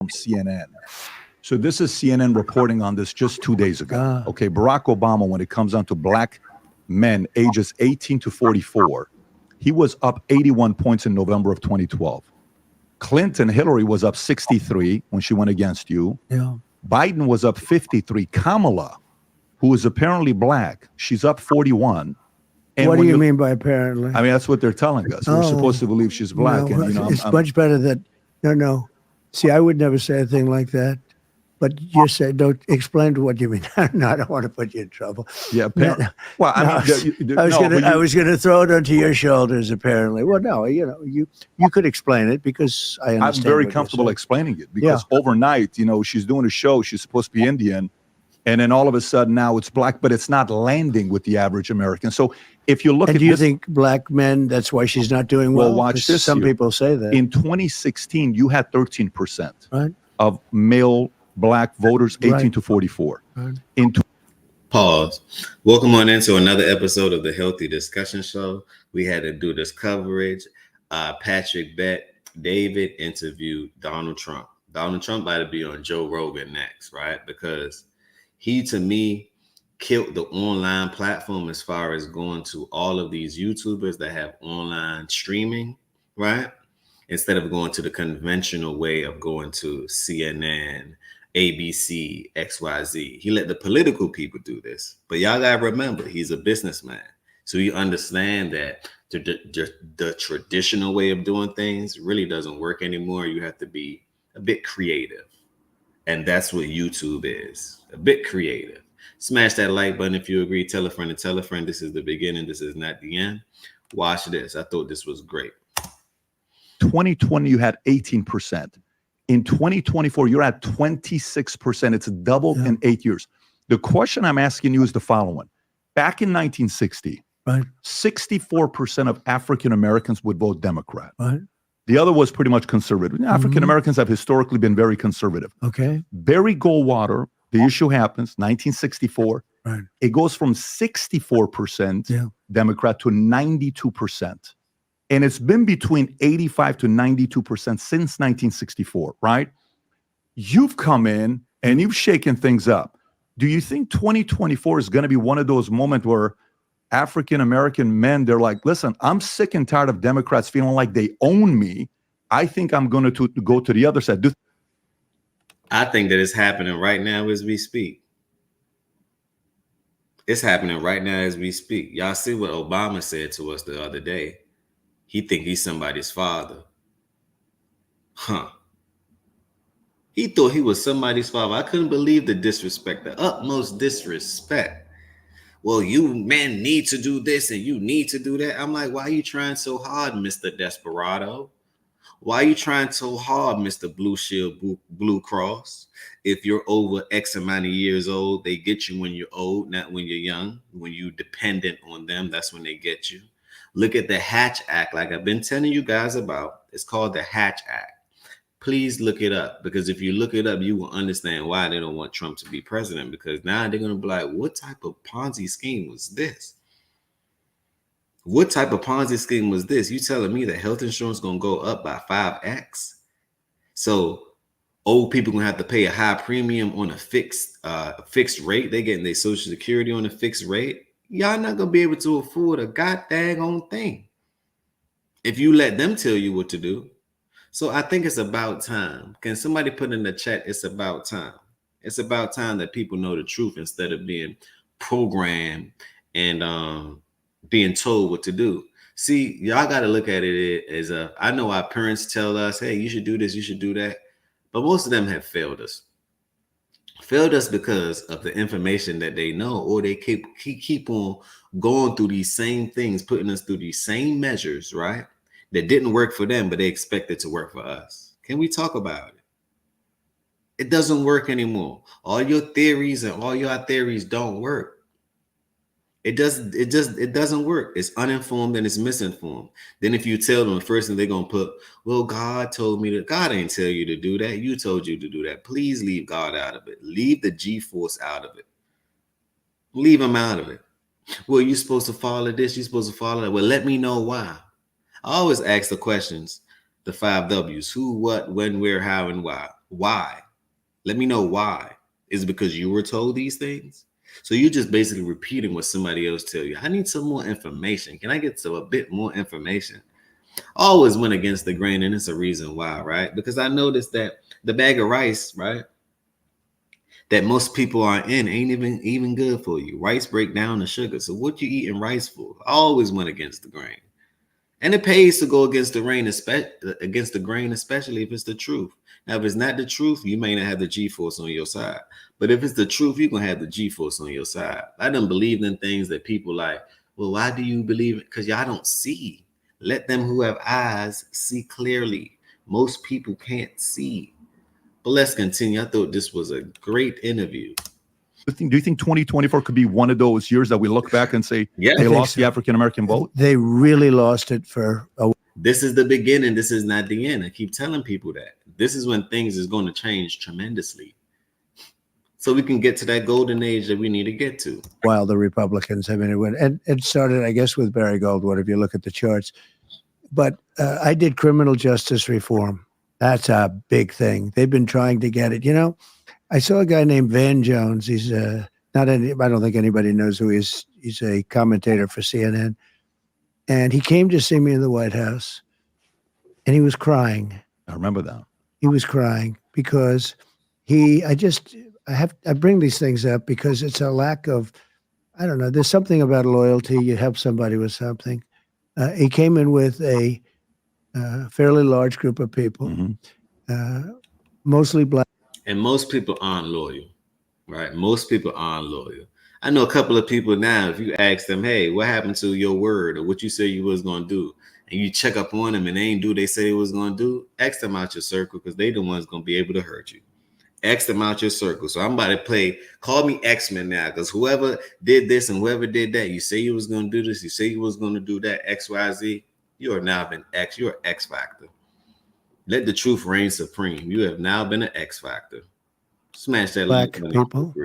from CNN. So this is CNN reporting on this just 2 days ago. Okay, Barack Obama, when it comes down to black men ages 18 to 44, he was up 81 points in November of 2012. Hillary was up 63 when she went against you. Yeah. Biden was up 53. Kamala, who is apparently black, she's up 41. And what do you mean by apparently? I mean, that's what they're telling us. We're supposed to believe she's black. No, and, it's much better that, no. See, I would never say a thing like that. But you say, don't explain what you mean. No, I don't want to put you in trouble. Yeah. Well, I was going to throw it onto your shoulders, apparently. Well, no, you could explain it because I understand. I'm very comfortable explaining it because overnight, she's doing a show. She's supposed to be Indian. And then all of a sudden now it's black, but it's not landing with the average American. So if you look at do you think black men, that's why she's not doing well? Well, watch this. Some people say that. In 2016, you had 13% of male black voters 18 to 44. Right. Pause. Welcome on into another episode of the Healthy Discussion Show. We had to do this coverage. Patrick David interviewed Donald Trump. Donald Trump might be on Joe Rogan next, right? Because he, to me, killed the online platform as far as going to all of these YouTubers that have online streaming, right? Instead of going to the conventional way of going to CNN, ABC, XYZ. He let the political people do this. But y'all gotta remember, he's a businessman. So you understand that the traditional way of doing things really doesn't work anymore. You have to be a bit creative. And that's what YouTube is, a bit creative. Smash that like button if you agree. Tell a friend and tell a friend. This is the beginning. This is not the end. Watch this. I thought this was great. 2020, you had 18%. In 2024, you're at 26%. It's doubled in 8 years. The question I'm asking you is the following. Back in 1960, 64% of African Americans would vote Democrat. Right. The other was pretty much conservative. African Americans have historically been very conservative. Okay. Barry Goldwater, the issue happens, 1964. Right. It goes from 64% Democrat to 92%. And it's been between 85 to 92% since 1964, right? You've come in and you've shaken things up. Do you think 2024 is going to be one of those moments where African-American men, they're like, listen, I'm sick and tired of Democrats feeling like they own me. I think I'm going to go to the other side. I think that it's happening right now as we speak. It's happening right now as we speak. Y'all see what Obama said to us the other day. He think he's somebody's father. He thought he was somebody's father. I couldn't believe the disrespect, the utmost disrespect. Well, you men need to do this and you need to do that. I'm like, why are you trying so hard, Mr. Desperado? Why are you trying so hard, Mr. Blue Shield, Blue Cross? If you're over X amount of years old, they get you when you're old, not when you're young. When you're dependent on them, that's when they get you. Look at the Hatch Act, like I've been telling you guys about. It's called the Hatch Act. Please look it up, because if you look it up, you will understand why they don't want Trump to be president, because now they're going to be like, what type of Ponzi scheme was this? What type of Ponzi scheme was this? You telling me that health insurance is going to go up by 5x? So old people going to have to pay a high premium on a fixed rate. They're getting their Social Security on a fixed rate. Y'all not going to be able to afford a goddamn thing if you let them tell you what to do. So I think it's about time. Can somebody put in the chat, it's about time. It's about time that people know the truth instead of being programmed and being told what to do. See, y'all got to look at it as I know our parents tell us, hey, you should do this, you should do that. But most of them have failed us. Failed us because of the information that they know, or they keep on going through these same things, putting us through these same measures, right? That didn't work for them, but they expect it to work for us. Can we talk about it? It doesn't work anymore. All your theories and all your theories don't work. It doesn't work. It's uninformed and it's misinformed. Then if you tell them, the first thing they're going to put, well, God told me that. God ain't tell you to do that. You told you to do that. Please leave God out of it. Leave the G-force out of it. Leave him out of it. Well, you're supposed to follow this. You're supposed to follow that. Well, let me know why. I always ask the questions, the 5 W's: who, what, when, where, how, and why. Why? Let me know why. Is it because you were told these things? So you're just basically repeating what somebody else tell you. I need some more information. Can I get a bit more information? Always went against the grain, and it's a reason why, right? Because I noticed that the bag of rice, right, that most people are in ain't even good for you. Rice break down the sugar. So what you eating rice for? I always went against the grain. And it pays to go against the grain, especially if it's the truth. Now, if it's not the truth, you may not have the G-force on your side. But if it's the truth, you're going to have the G-force on your side. I done believed in things that people like, well, why do you believe it? Because y'all don't see. Let them who have eyes see clearly. Most people can't see. But let's continue. I thought this was a great interview. Do you think 2024 could be one of those years that we look back and say, Yeah, they lost the African-American vote? They really lost it for a This is the beginning. This is not the end. I keep telling people that. This is when things is going to change tremendously. So we can get to that golden age that we need to get to. while the Republicans, I mean, it started, I guess, with Barry Goldwater, if you look at the charts. But I did criminal justice reform. That's a big thing. They've been trying to get it. You know, I saw a guy named Van Jones. He's I don't think anybody knows who he is. He's a commentator for CNN. And he came to see me in the White House, and he was crying. I remember that. He was crying because I bring these things up because it's a lack of, I don't know, there's something about loyalty. You help somebody with something. He came in with a fairly large group of people, mostly black. And most people aren't loyal, right? Most people aren't loyal. I know a couple of people now, if you ask them, hey, what happened to your word or what you said you was going to do, and you check up on them and they ain't do what they say they was going to do, X them out your circle because they the ones going to be able to hurt you. X them out your circle. So I'm about to play, call me X-Men now, because whoever did this and whoever did that, you say you was going to do this, you say you was going to do that, X, Y, Z, you are now been X. You're X factor. Let the truth reign supreme. You have now been an X factor. Smash that black people.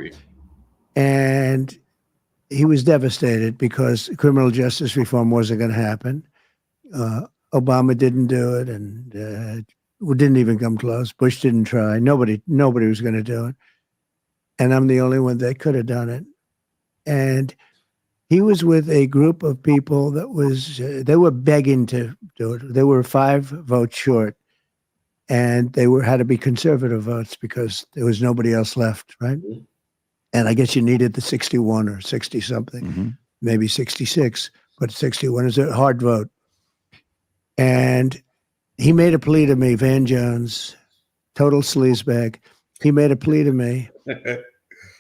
And he was devastated because criminal justice reform wasn't going to happen. Obama didn't do it, and didn't even come close. Bush didn't try. Nobody was going to do it. And I'm the only one that could have done it. And he was with a group of people that they were begging to do it. They were 5 votes short. And they had to be conservative votes because there was nobody else left, right? Mm-hmm. And I guess you needed the 61 or 60 something, maybe 66, but 61 is a hard vote. And he made a plea to me, Van Jones, total sleazebag. He made a plea to me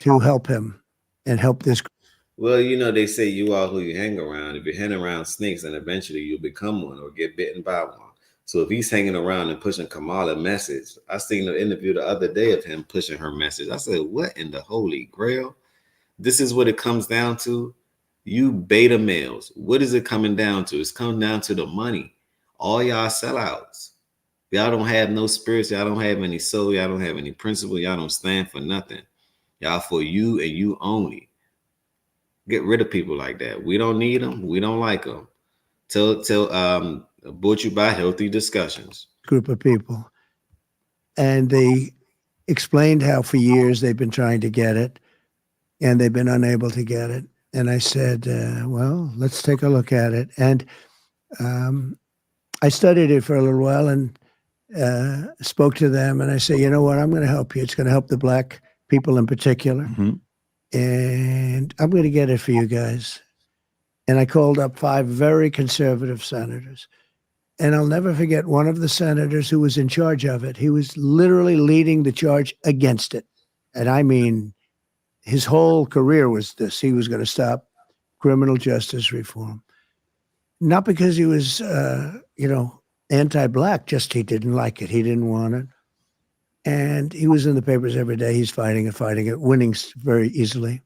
to help him and help this. Well, you know, they say you are who you hang around. If you hang around snakes, then eventually you'll become one or get bitten by one. So if he's hanging around and pushing Kamala message, I seen an interview the other day of him pushing her message. I said, what in the holy grail? This is what it comes down to. You beta males. What is it coming down to? It's coming down to the money. All y'all sellouts. Y'all don't have no spirits. Y'all don't have any soul. Y'all don't have any principle. Y'all don't stand for nothing. Y'all for you and you only. Get rid of people like that. We don't need them. We don't like them. Brought you by Healthy Discussions. Group of people. And they explained how for years they've been trying to get it and they've been unable to get it. And I said, well, let's take a look at it. And I studied it for a little while and spoke to them. And I said, you know what? I'm going to help you. It's going to help the black people in particular. Mm-hmm. And I'm going to get it for you guys. And I called up 5 very conservative senators. And I'll never forget one of the senators who was in charge of it. He was literally leading the charge against it. And I mean, his whole career was this. He was going to stop criminal justice reform. Not because he was, anti-black, just he didn't like it. He didn't want it. And he was in the papers every day. He's fighting it, winning very easily.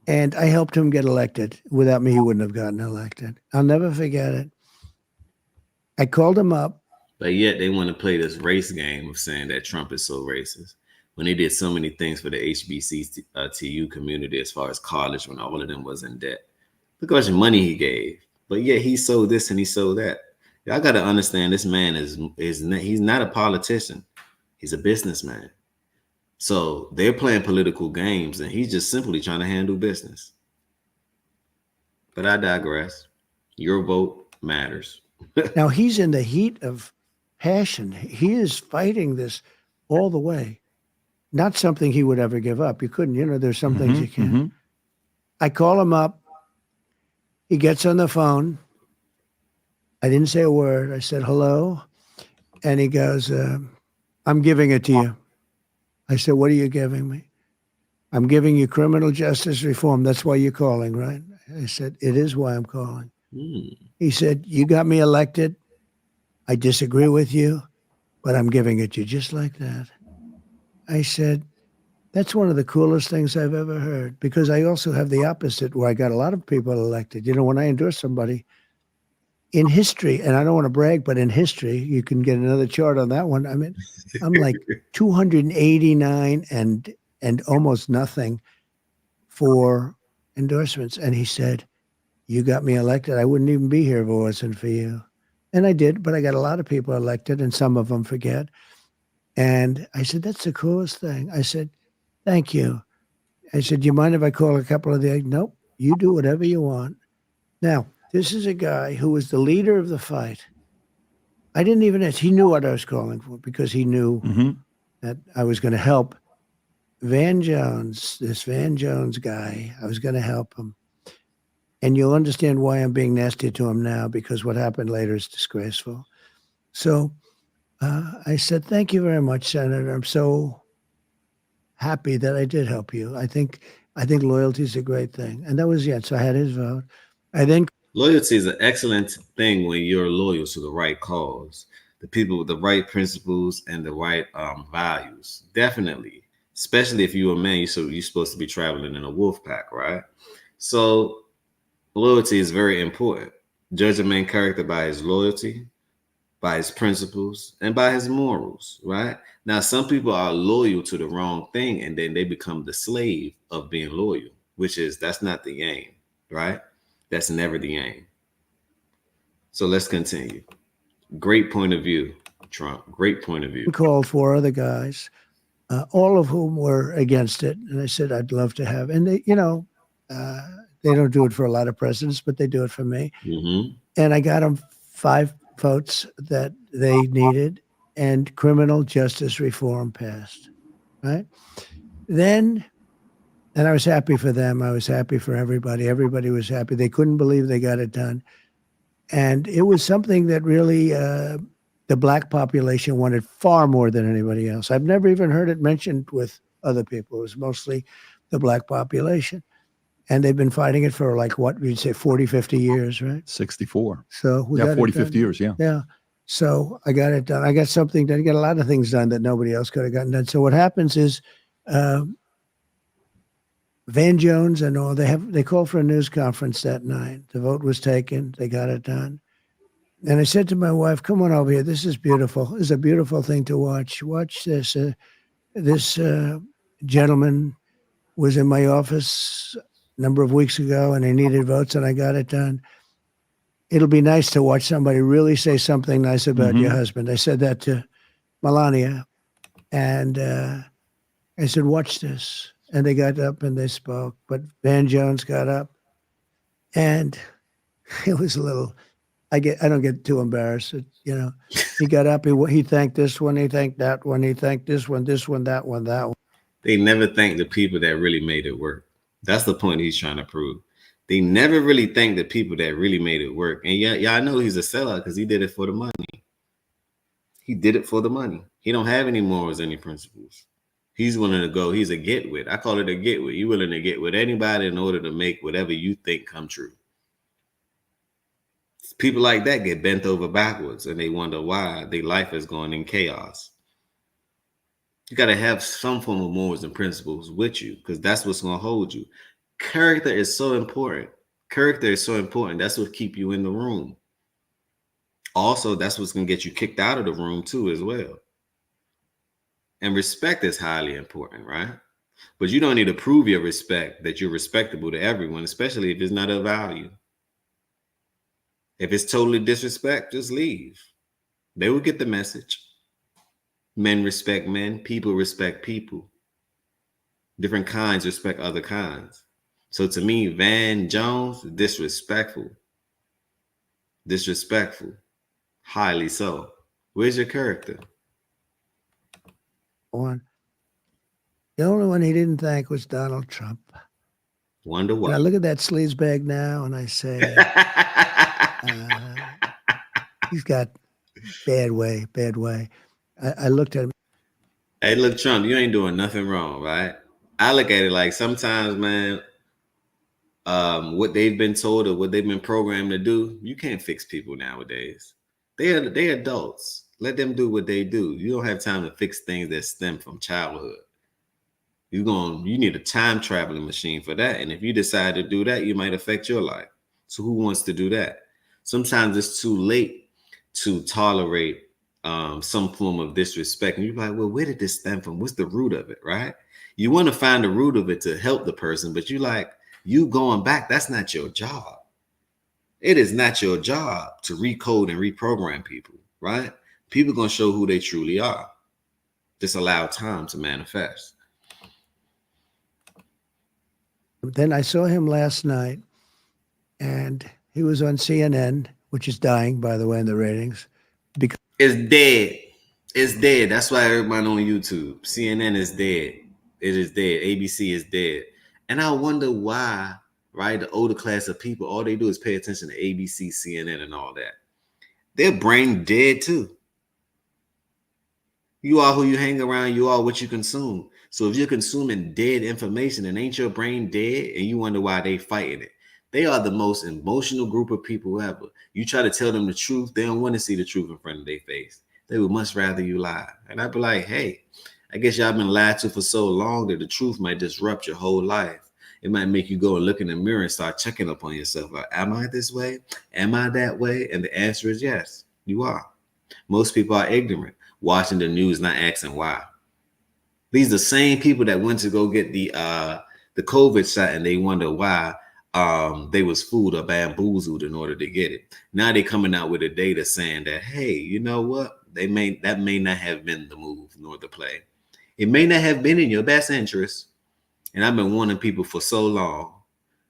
And I helped him get elected. Without me, he wouldn't have gotten elected. I'll never forget it. I called him up. But yet they want to play this race game of saying that Trump is so racist when he did so many things for the HBCTU community as far as college when all of them was in debt. Look how much money he gave. But yet he sold this and he sold that. Y'all got to understand this man he's not a politician. He's a businessman. So they're playing political games, and he's just simply trying to handle business. But I digress. Your vote matters. Now he's in the heat of passion. He is fighting this all the way. Not something he would ever give up. You couldn't, there's some things you can't. I call him up. He gets on the phone. I didn't say a word. I said, hello. And he goes, I'm giving it to you. I said, what are you giving me? I'm giving you criminal justice reform. That's why you're calling, right? I said, it is why I'm calling. He said, you got me elected. I disagree with you, but I'm giving it to you just like that. I said, that's one of the coolest things I've ever heard, because I also have the opposite where I got a lot of people elected. When I endorse somebody in history, and I don't want to brag, but in history, you can get another chart on that one. I mean, I'm like 289 and almost nothing for endorsements. And he said, you got me elected. I wouldn't even be here if it wasn't for you. And I did, but I got a lot of people elected, and some of them forget. And I said, that's the coolest thing. I said, thank you. I said, do you mind if I call a couple of the, nope, you do whatever you want. Now, this is a guy who was the leader of the fight. I didn't even ask. He knew what I was calling for, because he knew that I was going to help Van Jones, this Van Jones guy. I was going to help him. And you'll understand why I'm being nasty to him now, because what happened later is disgraceful. So I said, thank you very much, Senator. I'm so happy that I did help you. I think loyalty is a great thing. And that was it. So I had his vote. Loyalty is an excellent thing when you're loyal to the right cause, the people with the right principles and the right values. Definitely. Especially if you're a man, you're supposed to be traveling in a wolf pack, right? So loyalty is very important. Judge a man's character by his loyalty, by his principles, and by his morals, right? Now, some people are loyal to the wrong thing, and then they become the slave of being loyal, that's not the aim, right? That's never the aim. So let's continue. Great point of view, Trump. Great point of view. Called 4 other guys, all of whom were against it. And I said, I'd love to have. And they don't do it for a lot of presidents, but they do it for me. And I got them 5 votes that they needed, and criminal justice reform passed, right? Then, and I was happy for them. I was happy for everybody. Everybody was happy. They couldn't believe they got it done. And it was something that really the black population wanted far more than anybody else. I've never even heard it mentioned with other people. It was mostly the black population. And they've been fighting it for like, what you'd say, 40, 50 years, right? 64. So we got 40, 50 years, yeah. Yeah. So I got it done. I got something done. I got a lot of things done that nobody else could have gotten done. So what happens is Van Jones and all, they called for a news conference that night. The vote was taken. They got it done. And I said to my wife, come on over here. This is beautiful. This is a beautiful thing to watch. Watch this. This gentleman was in my office a number of weeks ago, and he needed votes, and I got it done. It'll be nice to watch somebody really say something nice about your husband. I said that to Melania, and I said, watch this. And they got up and they spoke, but Van Jones got up, and it was a little, I don't get too embarrassed. He got up, he thanked this one, he thanked that one, he thanked this one, that one. They never thank the people that really made it work. That's the point he's trying to prove. They never really thank the people that really made it work. And yeah, I know he's a sellout because he did it for the money. He did it for the money. He don't have any morals, any principles. He's willing to go. He's a get with. I call it a get with. You're willing to get with anybody in order to make whatever you think come true. People like that get bent over backwards, and they wonder why their life is going in chaos. You got to have some form of morals and principles with you, because that's what's going to hold you. Character is so important. Character is so important. That's what keep you in the room. Also, that's what's going to get you kicked out of the room too, as well. And respect is highly important, right? But you don't need to prove your respect, that you're respectable to everyone, especially if it's not of value. If it's totally disrespect, just leave. They will get the message. Men respect men. People respect people. Different kinds respect other kinds. So to me, Van Jones, disrespectful. Disrespectful. Highly so. Where's your character? One. The only one he didn't thank was Donald Trump. Wonder And I why. look at that sleaze bag now and I say, he's got bad way. I looked at him. Hey, look, Trump, you ain't doing nothing wrong, right? I look at it like sometimes, man, what they've been told or what they've been programmed to do, you can't fix people nowadays. They're adults. Let them do what they do. You don't have time to fix things that stem from childhood. You need a time traveling machine for that. And if you decide to do that, you might affect your life. So who wants to do that? Sometimes it's too late to tolerate some form of disrespect. And you're like, well, where did this stem from? What's the root of it, right? You want to find the root of it to help the person, but you going back, that's not your job. It is not your job to recode and reprogram people, right? People going to show who they truly are. Just allow time to manifest. Then I saw him last night, and he was on CNN, which is dying, by the way, in the ratings. Because it's dead. It's dead. That's why everybody on YouTube. CNN is dead. It is dead. ABC is dead. And I wonder why, right? The older class of people, all they do is pay attention to ABC, CNN, and all that. Their brain dead too. You are who you hang around. You are what you consume. So if you're consuming dead information and ain't your brain dead, and you wonder why they fighting it, they are the most emotional group of people ever. You try to tell them the truth, they don't want to see the truth in front of their face. They would much rather you lie. And I'd be like, hey, I guess y'all been lied to for so long that the truth might disrupt your whole life. It might make you go and look in the mirror and start checking up on yourself. Like, am I this way? Am I that way? And the answer is yes, you are. Most people are ignorant, watching the news, not asking why. These are the same people that went to go get the COVID shot and they wonder why they was fooled or bamboozled in order to get it. Now they're coming out with the data saying that, hey, you know what? That may not have been the move nor the play. It may not have been in your best interest. And I've been warning people for so long.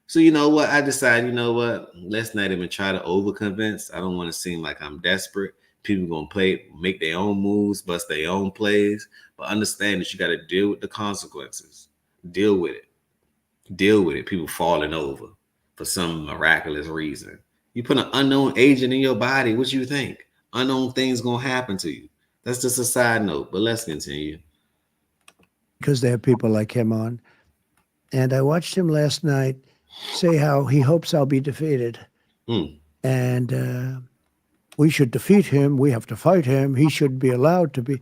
So you know what? I decided, you know what? Let's not even try to overconvince. I don't want to seem like I'm desperate. People gonna make their own moves, bust their own plays. But understand that you got to deal with the consequences. Deal with it. Deal with it. People falling over for some miraculous reason. You put an unknown agent in your body. What you think? Unknown things gonna happen to you. That's just a side note. But let's continue. Because they have people like him on. And I watched him last night say how he hopes I'll be defeated. And we should defeat him. We have to fight him. He should be allowed to be.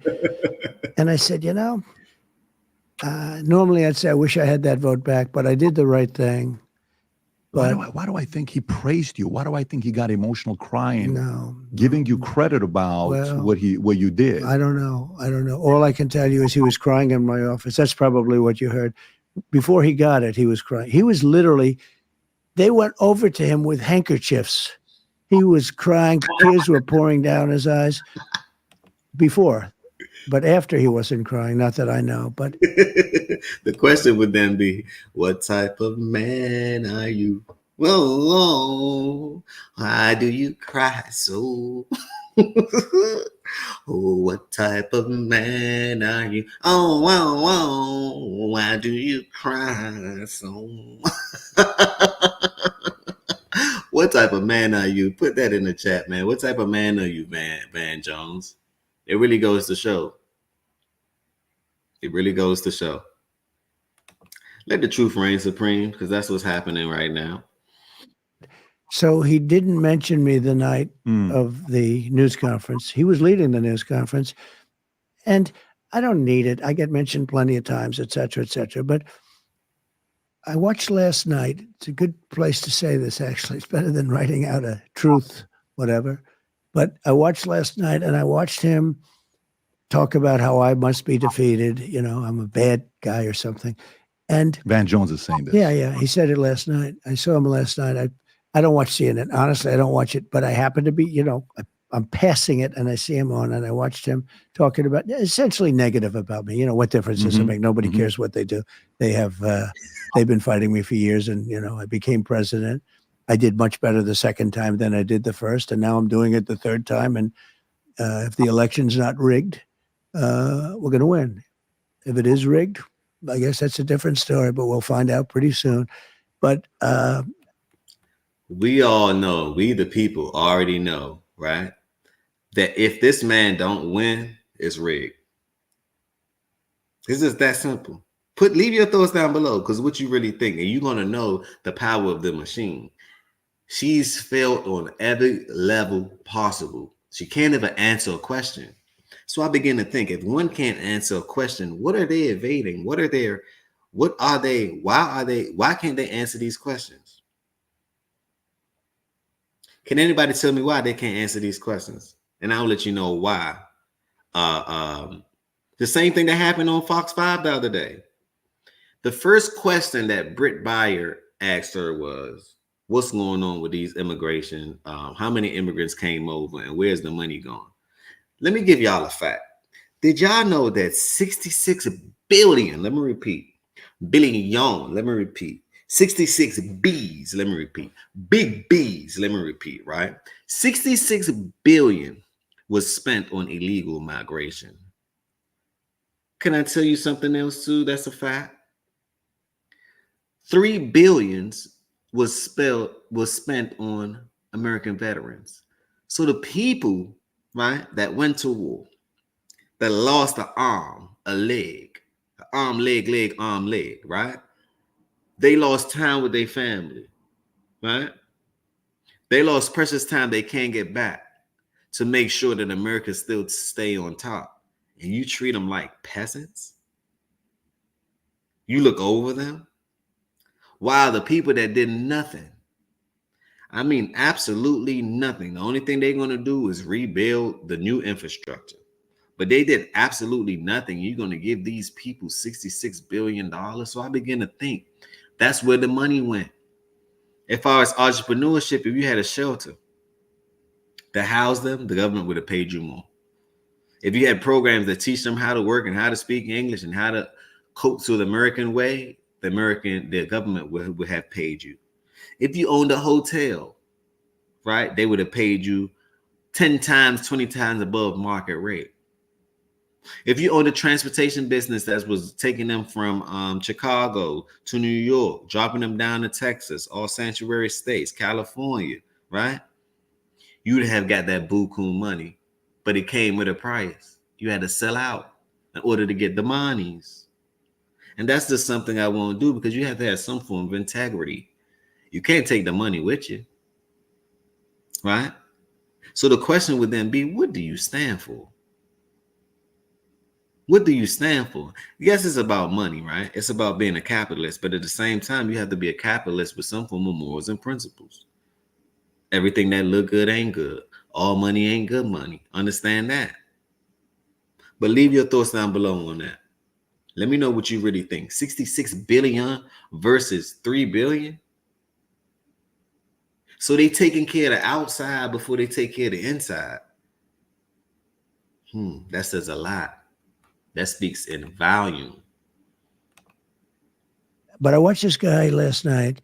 And I said, you know, normally I'd say I wish I had that vote back, but I did the right thing. But why do I think he praised you? Why do I think he got emotional crying, giving you no. credit about what you did? I don't know. All I can tell you is he was crying in my office. That's probably what you heard. Before he got it, he was crying. He was literally, they went over to him with handkerchiefs. He was crying. Tears were pouring down his eyes before. But after he wasn't crying, not that I know. But the question would then be, what type of man are you? Whoa, why do you cry so? Oh, what type of man are you? Oh, whoa, why do you cry so? What type of man are you? Put that in the chat, man. What type of man are you, Van Jones? It really goes to show. It really goes to show. Let the truth reign supreme, because that's what's happening right now. So he didn't mention me the night of the news conference. He was leading the news conference. And I don't need it. I get mentioned plenty of times, et cetera, et cetera. But I watched last night. It's a good place to say this, actually. It's better than writing out a truth, whatever. But I watched last night, and I watched him talk about how I must be defeated. You know, I'm a bad guy or something. And Van Jones is saying this. Yeah. He said it last night. I saw him last night. I don't watch CNN. Honestly, I don't watch it. But I happen to be, I'm passing it and I see him on and I watched him talking about essentially negative about me. What difference does it make? Nobody cares what they do. They have, they've been fighting me for years, and, I became president. I did much better the second time than I did the first. And now I'm doing it the third time. And if the election's not rigged, we're going to win. If it is rigged, I guess that's a different story, but we'll find out pretty soon. But we all know, we the people already know, right, that if this man don't win, it's rigged. It's just that simple. Leave your thoughts down below, because what you really think, and you're gonna know the power of the machine. She's failed on every level possible. She can't even answer a question. So I begin to think, if one can't answer a question, what are they evading? Why can't they answer these questions? Can anybody tell me why they can't answer these questions? And I'll let you know why. The same thing that happened on Fox 5 the other day. The first question that Britt Bayer asked her was, what's going on with these immigration? How many immigrants came over and where's the money going? Let me give y'all a fact. Did y'all know that 66 billion, let me repeat, billion, let me repeat, 66 B's, let me repeat, big B's, let me repeat, right? 66 billion was spent on illegal migration. Can I tell you something else too? That's a fact. 3 billions was spent on American veterans. So the people, right, that went to war, that lost an arm, a leg, arm, leg, arm, leg, right? They lost time with their family, right? They lost precious time they can't get back to make sure that America still stay on top. And you treat them like peasants? You look over them? While the people that did nothing, I mean, absolutely nothing. The only thing they're going to do is rebuild the new infrastructure. But they did absolutely nothing. You're going to give these people $66 billion. So I begin to think that's where the money went. As far as entrepreneurship, if you had a shelter to house them, the government would have paid you more. If you had programs that teach them how to work and how to speak English and how to cope to the American way, the government would have paid you. If you owned a hotel, right, they would have paid you 10 times, 20 times above market rate. If you owned a transportation business that was taking them from Chicago to New York, dropping them down to Texas, all sanctuary states, California, right, you would have got that buku money. But it came with a price. You had to sell out in order to get the monies. And that's just something I won't do, because you have to have some form of integrity. You can't take the money with you, right? So the question would then be, what do you stand for? What do you stand for? Yes, it's about money, right? It's about being a capitalist. But at the same time, you have to be a capitalist with some form of morals and principles. Everything that look good ain't good. All money ain't good money. Understand that. But leave your thoughts down below on that. Let me know what you really think. 66 billion versus 3 billion. So they taking care of the outside before they take care of the inside. That says a lot. That speaks in volume. But I watched this guy last night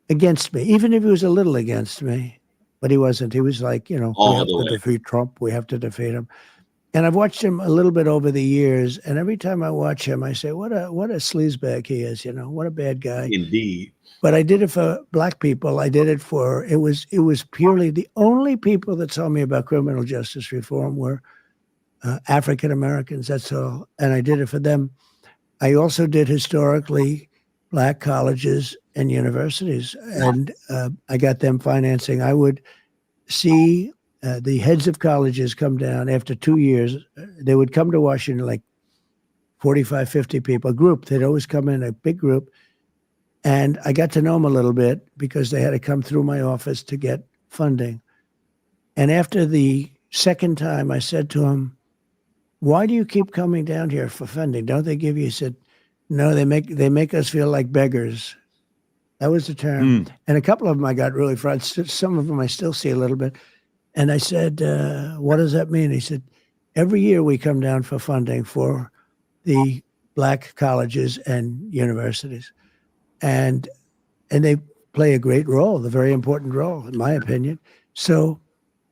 against me, even if he was a little against me, but he wasn't. He was like, we have to defeat Trump. We have to defeat him. And I've watched him a little bit over the years. And every time I watch him, I say, what a sleazebag he is, what a bad guy. Indeed. But I did it for black people. I did it for, it was purely the only people that told me about criminal justice reform were African Americans. That's all. And I did it for them. I also did historically black colleges and universities, and I got them financing. I would see the heads of colleges come down after 2 years. They would come to Washington, like 45, 50 people, a group. They'd always come in a big group. And I got to know them a little bit because they had to come through my office to get funding. And after the second time, I said to him, why do you keep coming down here for funding? Don't they give you? He said, no, they make us feel like beggars. That was the term. And a couple of them I got really frightened. Some of them I still see a little bit. And I said, what does that mean? He said, every year we come down for funding for the black colleges and universities. And they play a great role, a very important role, in my opinion. So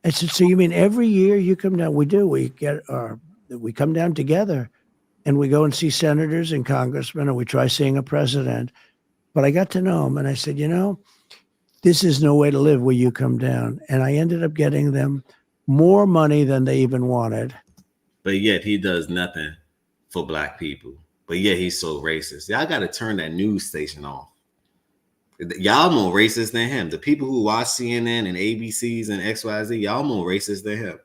I said, so you mean every year you come down? We do. We come down together and we go and see senators and congressmen, and we try seeing a president. But I got to know him, and I said, this is no way to live where you come down. And I ended up getting them more money than they even wanted. But yet he does nothing for black people. But yet he's so racist. Y'all got to turn that news station off. Y'all more racist than him. The people who watch CNN and ABCs and XYZ, y'all more racist than him.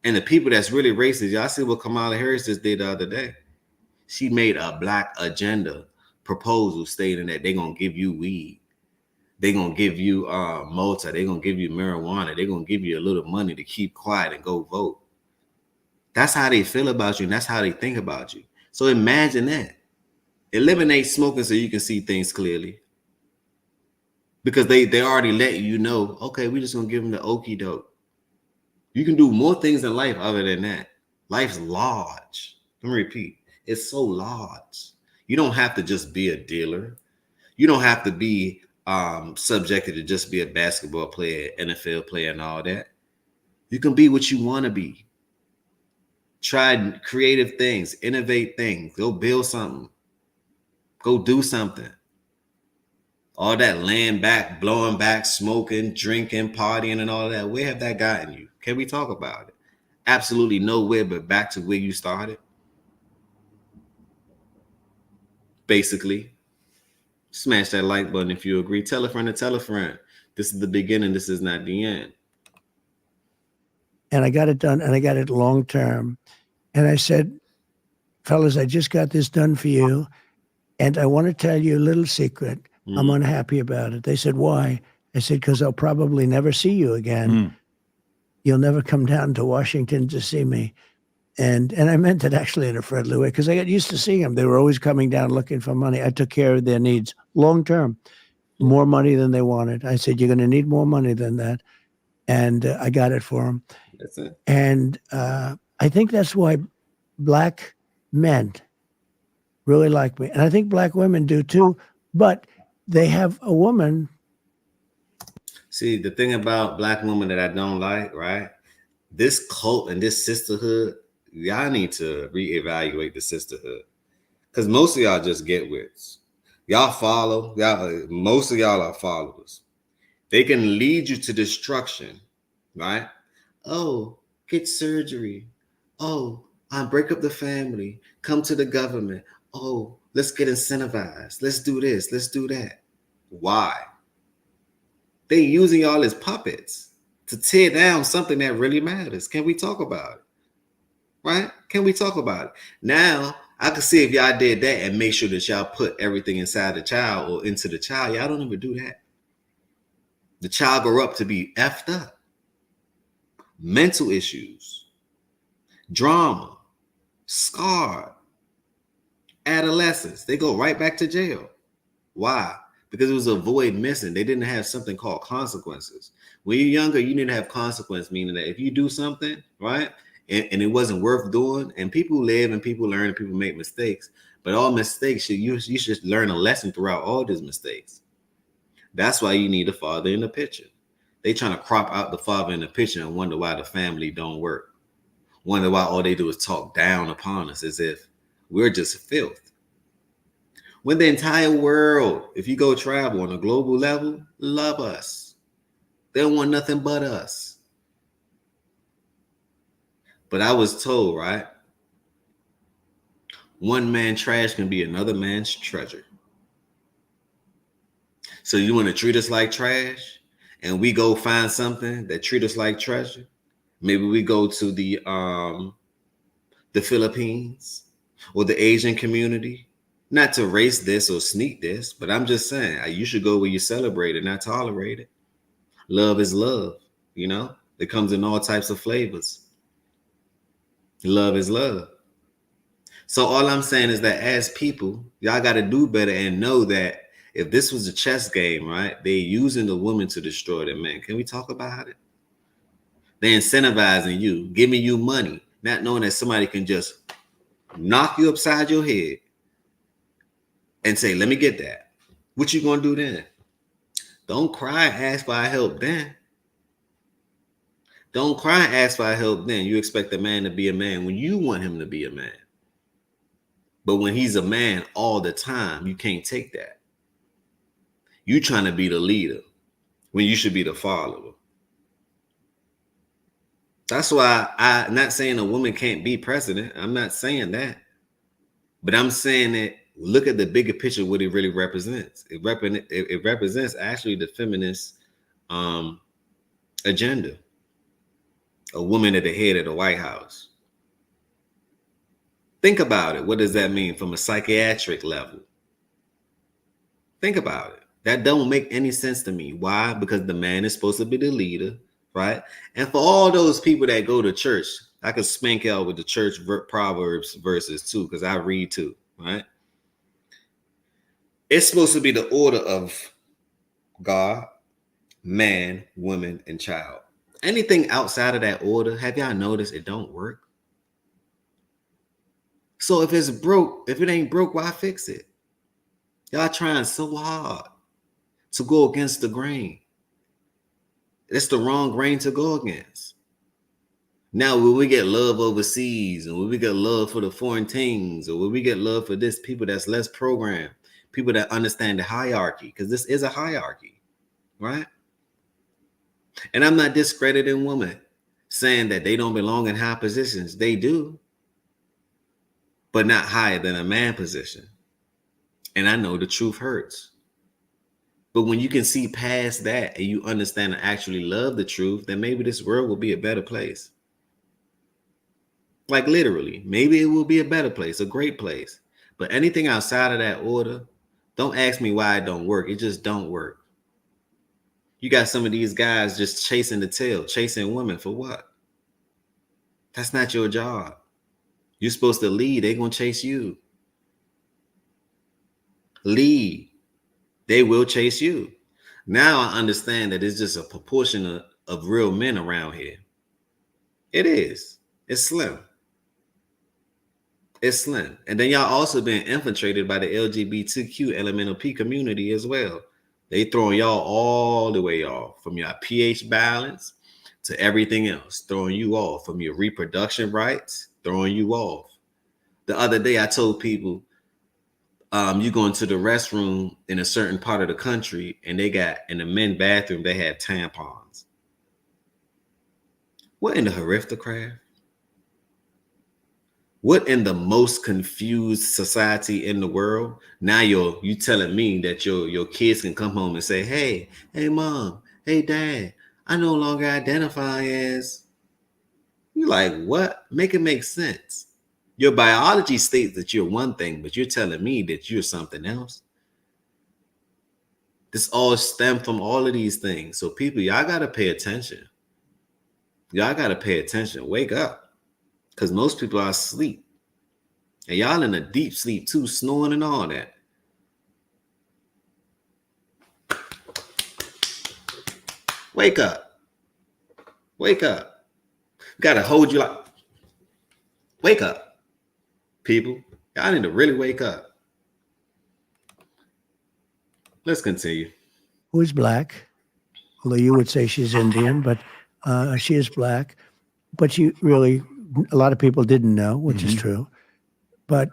And the people that's really racist, y'all see what Kamala Harris just did the other day. She made a black agenda proposal stating that they're going to give you weed. They're going to give you Malta. They're going to give you marijuana. They're going to give you a little money to keep quiet and go vote. That's how they feel about you, and that's how they think about you. So imagine that. Eliminate smoking so you can see things clearly. Because they already let you know, okay, we're just going to give them the okie doke. You can do more things in life other than that. Life's large. Let me repeat. It's so large. You don't have to just be a dealer. You don't have to be subjected to just be a basketball player, NFL player, and all that. You can be what you want to be. Try creative things, innovate things, go build something, go do something. All that laying back, blowing back, smoking, drinking, partying, and all that, where have that gotten you? Can we talk about it? Absolutely nowhere but back to where you started. Basically, smash that like button if you agree. Tell a friend to tell a friend. This is the beginning. This is not the end. And I got it done, and I got it long term. And I said, fellas, I just got this done for you. And I want to tell you a little secret. I'm unhappy about it. They said, why? I said, because I'll probably never see you again. You'll never come down to Washington to see me. And I meant it actually in a friendly way, because I got used to seeing them. They were always coming down looking for money. I took care of their needs long term, more money than they wanted. I said, you're going to need more money than that. And I got it for them. That's it. And I think that's why black men really like me. And I think black women do too. But they have a woman. See, the thing about black women that I don't like, right? This cult and this sisterhood, y'all need to reevaluate the sisterhood. Because most of y'all just get wits. Y'all follow. Most of y'all are followers. They can lead you to destruction, right? Oh, get surgery. Oh, break up the family. Come to the government. Oh, let's get incentivized. Let's do this. Let's do that. Why? They using y'all as puppets to tear down something that really matters. Can we talk about it? Right? Can we talk about it? Now, I can see if y'all did that and make sure that y'all put everything inside the child or into the child. Y'all don't even do that. The child grow up to be effed up. Mental issues, drama, scarred, adolescence. They go right back to jail. Why? Because it was a void missing. They didn't have something called consequences. When you're younger, you need to have consequence, meaning that if you do something, right, and it wasn't worth doing, and people live and people learn and people make mistakes, but all mistakes, you should learn a lesson throughout all these mistakes. That's why you need a father in the picture. They trying to crop out the father in the picture and wonder why the family don't work. Wonder why all they do is talk down upon us as if we're just filth. When the entire world, if you go travel on a global level, love us. They don't want nothing but us. But I was told, right? One man's trash can be another man's treasure. So you want to treat us like trash, and we go find something that treat us like treasure? Maybe we go to the Philippines or the Asian community. Not to race this or sneak this, but I'm just saying you should go where you celebrate it, not tolerate it. Love is love, you know? It comes in all types of flavors. Love is love. So all I'm saying is that as people, y'all got to do better and know that if this was a chess game, right, they're using the woman to destroy the man. Can we talk about it? They're incentivizing you, giving you money, not knowing that somebody can just knock you upside your head and say, let me get that. What you gonna do then? Don't cry and ask for help then. Don't cry and ask for help then. You expect a man to be a man when you want him to be a man. But when he's a man all the time, you can't take that. You trying to be the leader when you should be the follower. That's why I'm not saying a woman can't be president. I'm not saying that. But I'm saying that look at the bigger picture, what it really represents. It represents actually the feminist agenda. A woman at the head of the White House. Think about it. What does that mean from a psychiatric level? Think about it. That don't make any sense to me. Why? Because the man is supposed to be the leader, right? And for all those people that go to church, I could spank out with the church Proverbs verses too, because I read too, right? It's supposed to be the order of God, man, woman, and child. Anything outside of that order, have y'all noticed it don't work? So if it's broke, if it ain't broke, why fix it? Y'all trying so hard to go against the grain. It's the wrong grain to go against. Now, when we get love overseas, and when we get love for the foreign things, or when we get love for this, people that's less programmed, people that understand the hierarchy, because this is a hierarchy, right? And I'm not discrediting women, saying that they don't belong in high positions. They do, but not higher than a man position. And I know the truth hurts. But when you can see past that and you understand and actually love the truth, then maybe this world will be a better place. Like literally, maybe it will be a better place, a great place. But anything outside of that order, don't ask me why it don't work. It just don't work. You got some of these guys just chasing the tail, chasing women for what? That's not your job. You're supposed to lead. They're going to chase you. Lead. They will chase you. Now I understand that it's just a proportion of real men around here. It is. It's slim. It's slim. And then y'all also being infiltrated by the LGBTQ LMNOP community as well. They throwing y'all all the way off from your pH balance to everything else, throwing you off from your reproduction rights, throwing you off. The other day I told people, you go into the restroom in a certain part of the country and they got in the men's bathroom, they have tampons. What in the horrificraft? What in the most confused society in the world? Now you telling me that your kids can come home and say, hey mom, hey dad, I no longer identify as. You're like, what? Make it make sense. Your biology states that you're one thing, but you're telling me that you're something else. This all stems from all of these things. So people, y'all got to pay attention. Y'all got to pay attention. Wake up. Because most people are asleep. And y'all in a deep sleep too, snoring and all that. Wake up. Wake up. Got to hold you like, wake up. People, y'all need to really wake up. Let's continue. Who's black? Although you would say she's Indian, but she is black. But she really, a lot of people didn't know, which is true. But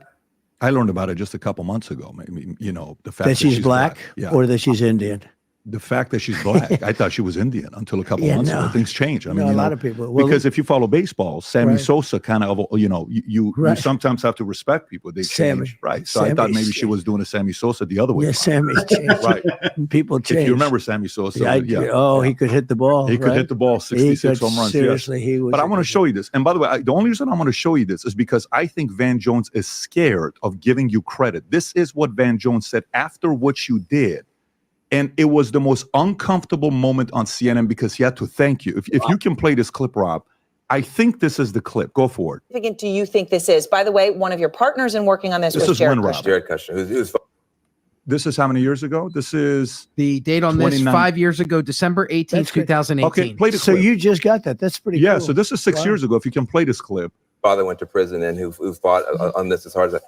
I learned about it just a couple months ago. Maybe, the fact that she's black, yeah. Or that she's Indian. The fact that she's black, I thought she was Indian until a couple months ago. Things change. I mean, a lot of people. Well, because if you follow baseball, Sammy Sosa kind of, you sometimes have to respect people. They change, right? So I thought maybe she was doing a Sammy Sosa the other way. Yeah, Sammy's changed. Right. People change. If you remember Sammy Sosa, he could hit the ball. He could hit the ball, 66 home runs. Seriously, he was. But I want to show you this. And by the way, the only reason I want to show you this is because I think Van Jones is scared of giving you credit. This is what Van Jones said after what you did. And it was the most uncomfortable moment on CNN because he had to thank you. If you can play this clip, Rob, I think this is the clip. Go for it. Do you think this is? By the way, one of your partners in working on this was is Jared when, Kushner. Rob. Jared Kushner, who's This is how many years ago? This is the date on this 5 years ago, December 18th, That's good. 2018. okay. Play the So clip. you just got that. That's pretty Yeah. cool. So this is 6 Wow. years ago. If you can play this clip. Father went to prison and who fought on this as hard as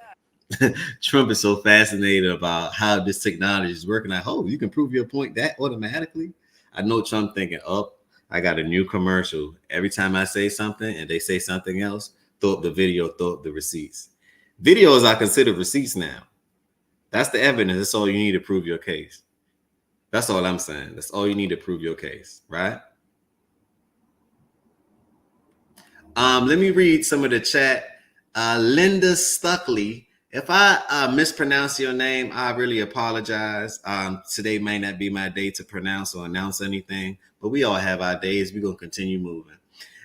Trump is so fascinated about how this technology is working. I hope you can prove your point that automatically. I know Trump thinking, oh, I got a new commercial. Every time I say something and they say something else, throw up the video, throw up the receipts. Videos are considered receipts now. That's the evidence. That's all you need to prove your case. That's all I'm saying. That's all you need to prove your case, right? Let me read some of the chat. Linda Stuckley. If I mispronounce your name, I really apologize. Today may not be my day to pronounce or announce anything, but we all have our days. We're going to continue moving.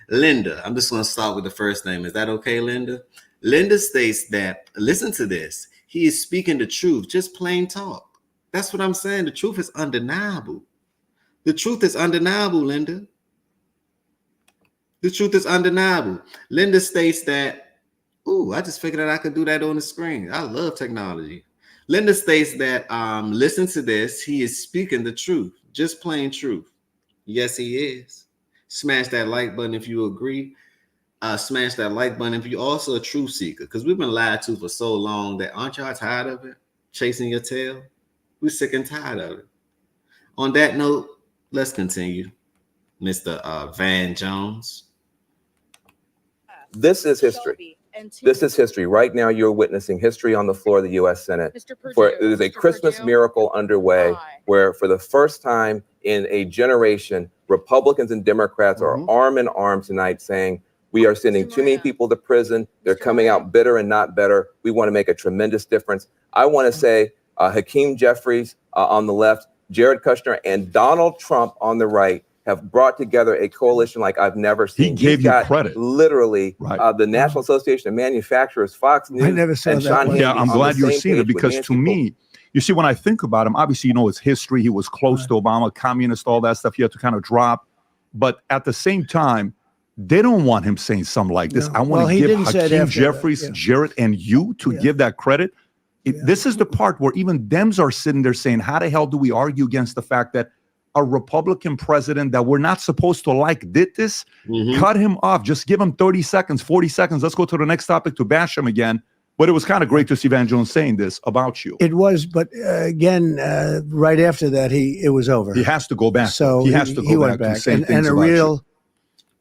Linda, I'm just going to start with the first name. Is that okay, Linda? Linda states that, listen to this. He is speaking the truth, just plain talk. That's what I'm saying. The truth is undeniable. The truth is undeniable, Linda. The truth is undeniable. Linda states that, I just figured out I could do that on the screen. I love technology. Linda states that, listen to this. He is speaking the truth, just plain truth. Yes, he is. Smash that like button if you agree. Smash that like button if you're also a truth seeker, because we've been lied to for so long that aren't y'all tired of it? Chasing your tail? We're sick and tired of it. On that note, let's continue. Mr. Van Jones. This is history. This is history. Right now, you're witnessing history on the floor of the U.S. Senate. For it is a Christmas miracle underway where, for the first time in a generation, Republicans and Democrats are arm in arm tonight saying, we are sending too many people to prison. They're coming out bitter and not better. We want to make a tremendous difference. I want to say Hakeem Jeffries on the left, Jared Kushner, and Donald Trump on the right have brought together a coalition like I've never seen. He gave you credit. Literally, the National Association of Manufacturers, Fox News, I never saw and that Sean one. Yeah, Hannity I'm on glad the you've same seen it, page with because Nancy to me, you see, when I think about him, obviously, it's history. He was close to Obama, communist, all that stuff. You had to kind of drop. But at the same time, they don't want him saying something like this. No. I want to give say it Hakeem after Jeffries, that. Yeah. Jared, and you to give that credit. This is the part where even Dems are sitting there saying, how the hell do we argue against the fact that a Republican president that we're not supposed to like did this? Cut him off. Just give him 30 seconds, 40 seconds. Let's go to the next topic to bash him again. But it was kind of great to see Van Jones saying this about you. It was, but again, right after that, it was over. He has to go back. So he has to go went back back. to say And things a about real. you.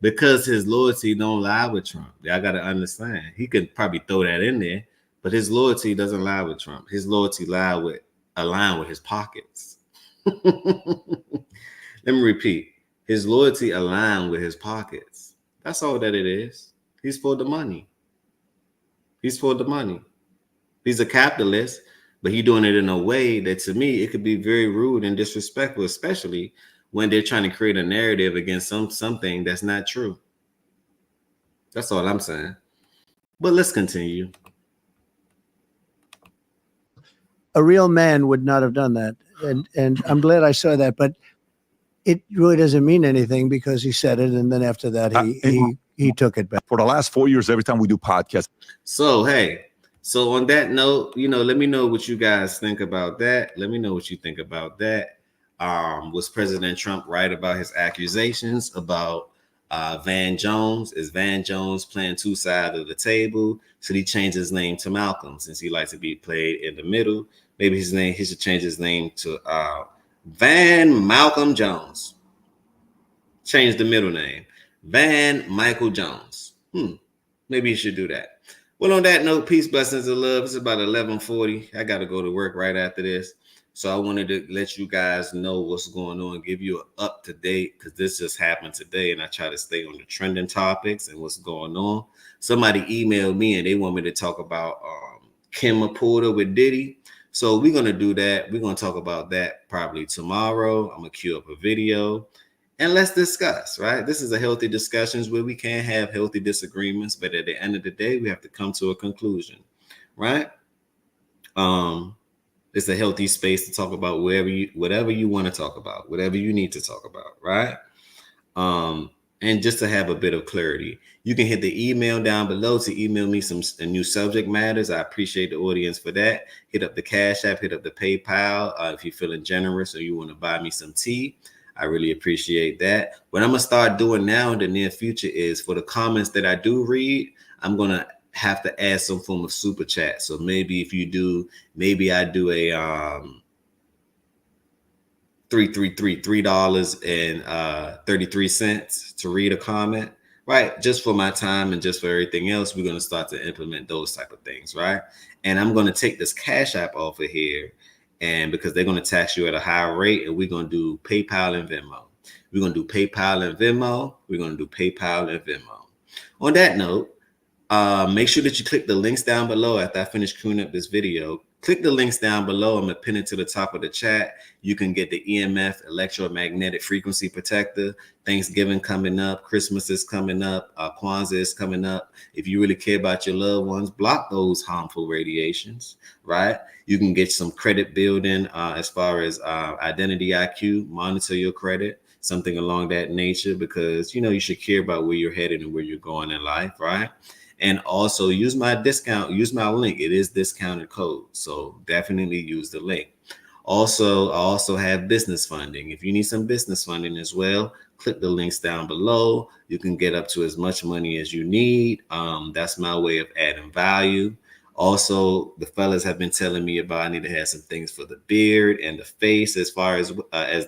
Because his loyalty don't lie with Trump. Y'all got to understand. He could probably throw that in there, but his loyalty doesn't lie with Trump. His loyalty align with his pockets. Let me repeat. His loyalty aligned with his pockets. That's all that it is. He's for the money. He's for the money. He's a capitalist, but he's doing it in a way that, to me, it could be very rude and disrespectful, especially when they're trying to create a narrative against something that's not true. That's all I'm saying. But let's continue. A real man would not have done that. And I'm glad I saw that, but it really doesn't mean anything because he said it, and then after that he took it back. For the last 4 years, every time we do podcasts. So on that note, let me know what you guys think about that. Let me know what you think about that. Was President Trump right about his accusations about Van Jones? Is Van Jones playing two sides of the table? Should he change his name to Malcolm since he likes to be played in the middle? Maybe he should change his name to Van Malcolm Jones. Change the middle name. Van Michael Jones. Maybe he should do that. Well, on that note, peace, blessings, and love. It's about 11:40. I got to go to work right after this. So I wanted to let you guys know what's going on, give you an up-to-date, because this just happened today, and I try to stay on the trending topics and what's going on. Somebody emailed me, and they want me to talk about Kim Porter with Diddy. So we're going to do that. We're going to talk about that probably tomorrow. I'm going to queue up a video, and let's discuss, right? This is a healthy discussions where we can have healthy disagreements, but at the end of the day, we have to come to a conclusion, right? It's a healthy space to talk about whatever you want to talk about, whatever you need to talk about, right? And just to have a bit of clarity, you can hit the email down below to email me some new subject matters. I appreciate the audience for that. Hit up the Cash App, hit up the PayPal if you're feeling generous or you want to buy me some tea. I really appreciate that. What I'm going to start doing now in the near future is for the comments that I do read, I'm going to have to add some form of super chat. So maybe if you do, maybe I do a $3.33 to read a comment, right? Just for my time and just for everything else, we're going to start to implement those type of things, right? And I'm going to take this Cash App off of here, and because they're going to tax you at a higher rate, and we're going to do PayPal and Venmo. We're going to do PayPal and Venmo. We're going to do PayPal and Venmo. On that note, make sure that you click the links down below after I finish queuing up this video. Click the links down below. I'm going to pin it to the top of the chat. You can get the EMF electromagnetic frequency protector. Thanksgiving coming up. Christmas is coming up. Kwanzaa is coming up. If you really care about your loved ones, block those harmful radiations, right? You can get some credit building as far as identity IQ, monitor your credit, something along that nature, because, you know, you should care about where you're headed and where you're going in life, right? And also use my discount, use my link. It is discounted code. So definitely use the link. Also, I also have business funding. If you need some business funding as well, click the links down below. You can get up to as much money as you need. That's my way of adding value. Also, the fellas have been telling me about I need to have some things for the beard and the face as far as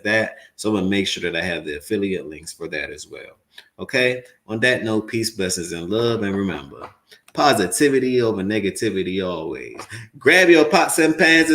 that. So I'm gonna make sure that I have the affiliate links for that as well. Okay. On that note, peace, blessings, and love. And remember, positivity over negativity always. Grab your pots and pans and